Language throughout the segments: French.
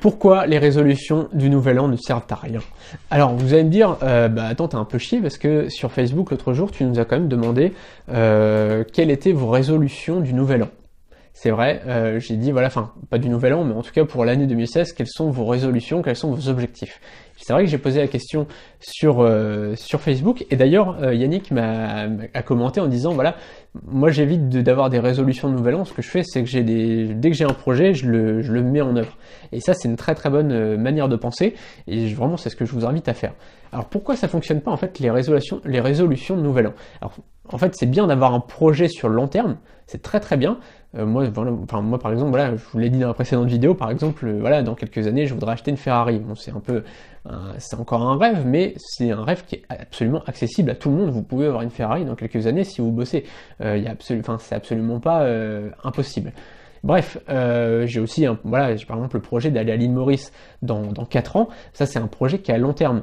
Pourquoi les résolutions du nouvel an ne servent à rien? Alors vous allez me dire, attends, t'as un peu chié parce que sur Facebook l'autre jour tu nous as quand même demandé quelles étaient vos résolutions du nouvel an. C'est vrai, j'ai dit voilà, enfin pas du nouvel an, mais en tout cas pour l'année 2016, quelles sont vos résolutions, quels sont vos objectifs? C'est vrai que j'ai posé la question sur Facebook, et d'ailleurs Yannick a commenté en disant voilà, moi j'évite d'avoir des résolutions de nouvel an, ce que je fais c'est que dès que j'ai un projet, je le mets en œuvre. Et ça c'est une très très bonne manière de penser, et vraiment c'est ce que je vous invite à faire. Alors pourquoi ça fonctionne pas en fait les résolutions de nouvel an? Alors en fait c'est bien d'avoir un projet sur le long terme, c'est très très bien. Moi par exemple, voilà, je vous l'ai dit dans la précédente vidéo, par exemple, voilà, dans quelques années, je voudrais acheter une Ferrari. Bon, c'est encore un rêve, mais c'est un rêve qui est absolument accessible à tout le monde. Vous pouvez avoir une Ferrari dans quelques années si vous bossez. C'est absolument pas impossible. Bref, j'ai aussi, j'ai par exemple le projet d'aller à l'île Maurice dans 4 ans. Ça, c'est un projet qui est à long terme.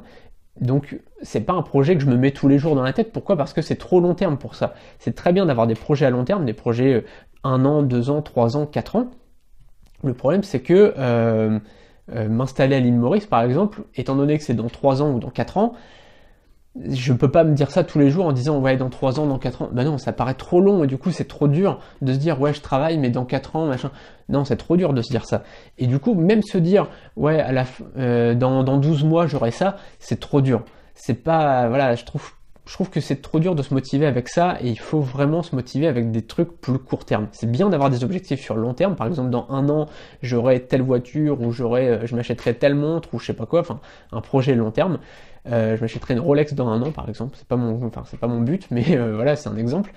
Donc c'est pas un projet que je me mets tous les jours dans la tête. Pourquoi? Parce que c'est trop long terme pour ça. C'est très bien d'avoir des projets à long terme, des projets 1 an, 2 ans, 3 ans, 4 ans. Le problème c'est que m'installer à l'île Maurice par exemple, étant donné que c'est dans 3 ans ou dans 4 ans, je peux pas me dire ça tous les jours en disant ouais dans 3 ans, dans 4 ans, bah non, ça paraît trop long et du coup c'est trop dur de se dire ouais je travaille mais dans 4 ans machin, non c'est trop dur de se dire ça. Et du coup même se dire ouais dans 12 mois j'aurai ça, c'est trop dur. C'est pas, voilà, je trouve que c'est trop dur de se motiver avec ça et il faut vraiment se motiver avec des trucs plus court terme. C'est bien d'avoir des objectifs sur le long terme, par exemple dans 1 an j'aurai telle voiture ou je m'achèterai telle montre ou je sais pas quoi, enfin un projet long terme. Je m'achèterai une Rolex dans 1 an par exemple, c'est pas mon but, mais voilà, c'est un exemple.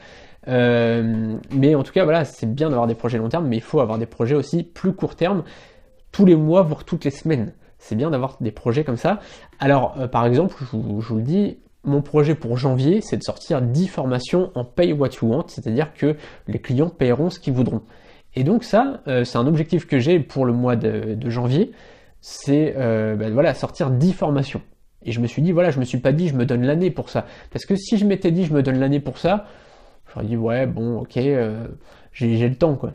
Mais en tout cas voilà, c'est bien d'avoir des projets long terme, mais il faut avoir des projets aussi plus court terme, tous les mois voire toutes les semaines. C'est bien d'avoir des projets comme ça. Alors par exemple, je vous le dis, mon projet pour janvier, c'est de sortir 10 formations en Pay What You Want, c'est-à-dire que les clients paieront ce qu'ils voudront. Et donc ça, c'est un objectif que j'ai pour le mois de janvier, c'est voilà, sortir 10 formations. Et je me suis dit, voilà, je me suis pas dit, je me donne l'année pour ça. Parce que si je m'étais dit, je me donne l'année pour ça, j'aurais dit, ouais, bon, ok, j'ai le temps, quoi.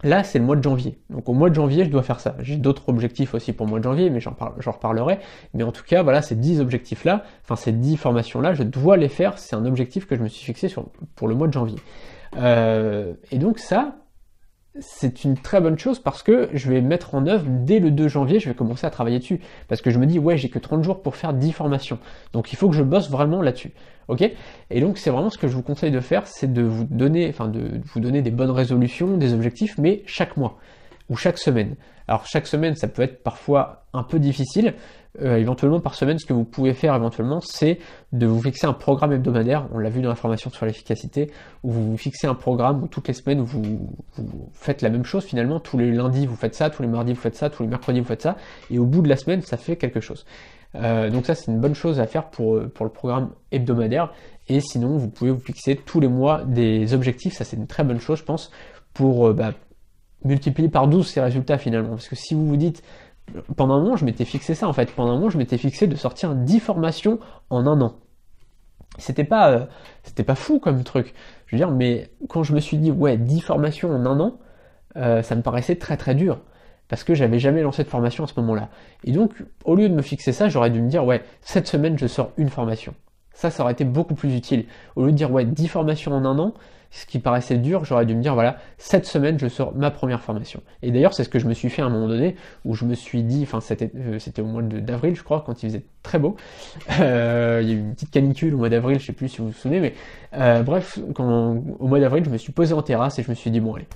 Là, c'est le mois de janvier. Donc au mois de janvier, je dois faire ça. J'ai d'autres objectifs aussi pour le mois de janvier, mais j'en reparlerai. Mais en tout cas, voilà, ces 10 objectifs-là, enfin ces 10 formations-là, je dois les faire. C'est un objectif que je me suis fixé pour le mois de janvier. Et donc ça, c'est une très bonne chose parce que je vais mettre en œuvre dès le 2 janvier, je vais commencer à travailler dessus. Parce que je me dis, ouais, j'ai que 30 jours pour faire 10 formations. Donc il faut que je bosse vraiment là-dessus. Ok? Et donc c'est vraiment ce que je vous conseille de faire, c'est de vous donner des bonnes résolutions, des objectifs, mais chaque mois ou chaque semaine. Alors chaque semaine, ça peut être parfois un peu difficile. Éventuellement par semaine, ce que vous pouvez faire éventuellement, c'est de vous fixer un programme hebdomadaire. On l'a vu dans la formation sur l'efficacité, où vous vous fixez un programme où toutes les semaines vous faites la même chose finalement. Tous les lundis vous faites ça, tous les mardis vous faites ça, tous les mercredis vous faites ça, et au bout de la semaine, ça fait quelque chose. Donc ça c'est une bonne chose à faire pour le programme hebdomadaire. Et sinon, vous pouvez vous fixer tous les mois des objectifs. Ça c'est une très bonne chose, je pense, pour multiplier par 12 ces résultats finalement. Parce que si vous vous dites, pendant un moment, je m'étais fixé ça en fait. Pendant un moment, je m'étais fixé de sortir 10 formations en 1 an. C'était pas fou comme truc. Je veux dire, mais quand je me suis dit, ouais, 10 formations en 1 an, ça me paraissait très très dur. Parce que j'avais jamais lancé de formation à ce moment-là. Et donc, au lieu de me fixer ça, j'aurais dû me dire, ouais, cette semaine, je sors une formation. Ça aurait été beaucoup plus utile. Au lieu de dire, ouais, 10 formations en 1 an, ce qui paraissait dur, j'aurais dû me dire, voilà, cette semaine, je sors ma première formation. Et d'ailleurs, c'est ce que je me suis fait à un moment donné, où je me suis dit, enfin, c'était au mois d'avril, je crois, quand il faisait très beau. Il y a eu une petite canicule au mois d'avril, je sais plus si vous vous souvenez, mais bref, au mois d'avril, je me suis posé en terrasse et je me suis dit, bon, allez,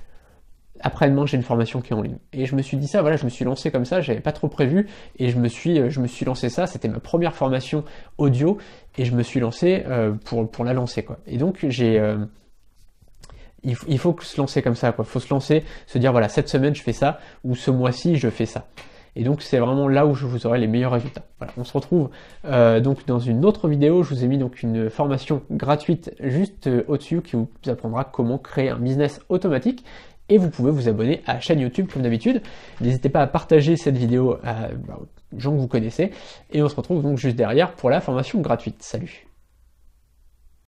après-demain, j'ai une formation qui est en ligne. Et je me suis dit ça, voilà, je me suis lancé comme ça, j'avais pas trop prévu, et je me suis lancé ça, c'était ma première formation audio, et je me suis lancé pour la lancer, quoi. Et donc, il faut se lancer comme ça, quoi. Il faut se lancer, se dire, voilà, cette semaine, je fais ça, ou ce mois-ci, je fais ça. Et donc, c'est vraiment là où je vous aurai les meilleurs résultats. Voilà, on se retrouve donc dans une autre vidéo. Je vous ai mis donc une formation gratuite juste au-dessus qui vous apprendra comment créer un business automatique. Et vous pouvez vous abonner à la chaîne YouTube comme d'habitude. N'hésitez pas à partager cette vidéo aux gens que vous connaissez. Et on se retrouve donc juste derrière pour la formation gratuite. Salut!